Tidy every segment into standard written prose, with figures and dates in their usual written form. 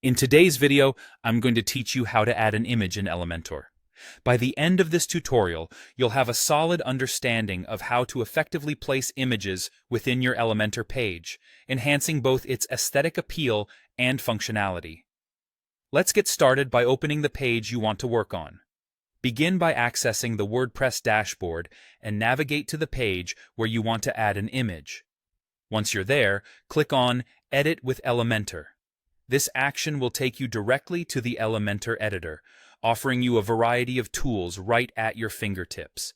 In today's video, I'm going to teach you how to add an image in Elementor. By the end of this tutorial, you'll have a solid understanding of how to effectively place images within your Elementor page, enhancing both its aesthetic appeal and functionality. Let's get started by opening the page you want to work on. Begin by accessing the WordPress dashboard and navigate to the page where you want to add an image. Once you're there, click on Edit with Elementor. This action will take you directly to the Elementor editor, offering you a variety of tools right at your fingertips.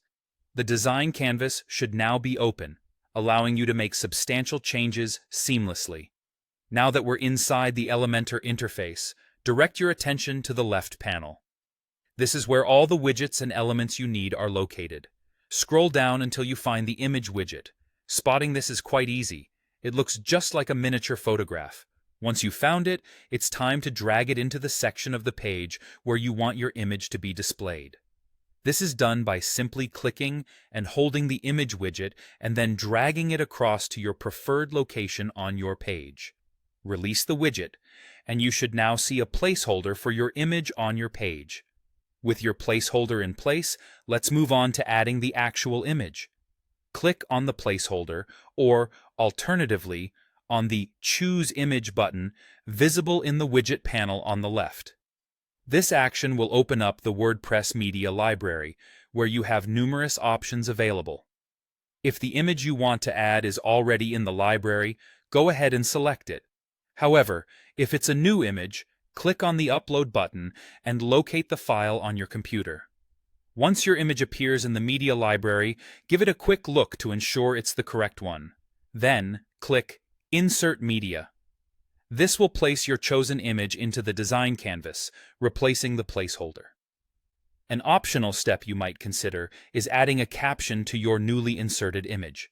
The design canvas should now be open, allowing you to make substantial changes seamlessly. Now that we're inside the Elementor interface, direct your attention to the left panel. This is where all the widgets and elements you need are located. Scroll down until you find the image widget. Spotting this is quite easy. It looks just like a miniature photograph. Once you've found it, it's time to drag it into the section of the page where you want your image to be displayed. This is done by simply clicking and holding the image widget and then dragging it across to your preferred location on your page. Release the widget, and you should now see a placeholder for your image on your page. With your placeholder in place, let's move on to adding the actual image. Click on the placeholder, or alternatively, on the Choose Image button visible in the widget panel on the left. This action will open up the WordPress media library, where you have numerous options available. If the image you want to add is already in the library, go ahead and select it. However, if it's a new image, click on the Upload button and locate the file on your computer. Once your image appears in the media library, give it a quick look to ensure it's the correct one. Then, click Insert Media. This will place your chosen image into the design canvas, replacing the placeholder. An optional step you might consider is adding a caption to your newly inserted image.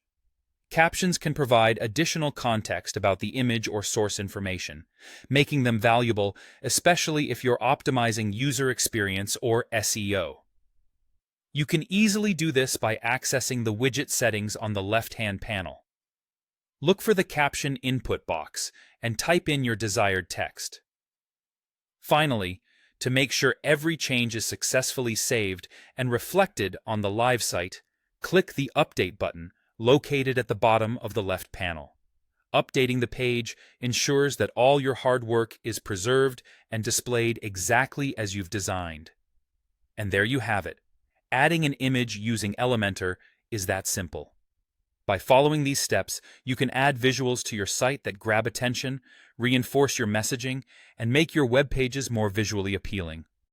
Captions can provide additional context about the image or source information, making them valuable, especially if you're optimizing user experience or SEO. You can easily do this by accessing the widget settings on the left-hand panel. Look for the caption input box and type in your desired text. Finally, to make sure every change is successfully saved and reflected on the live site, click the Update button located at the bottom of the left panel. Updating the page ensures that all your hard work is preserved and displayed exactly as you've designed. And there you have it. Adding an image using Elementor is that simple. By following these steps, you can add visuals to your site that grab attention, reinforce your messaging, and make your web pages more visually appealing.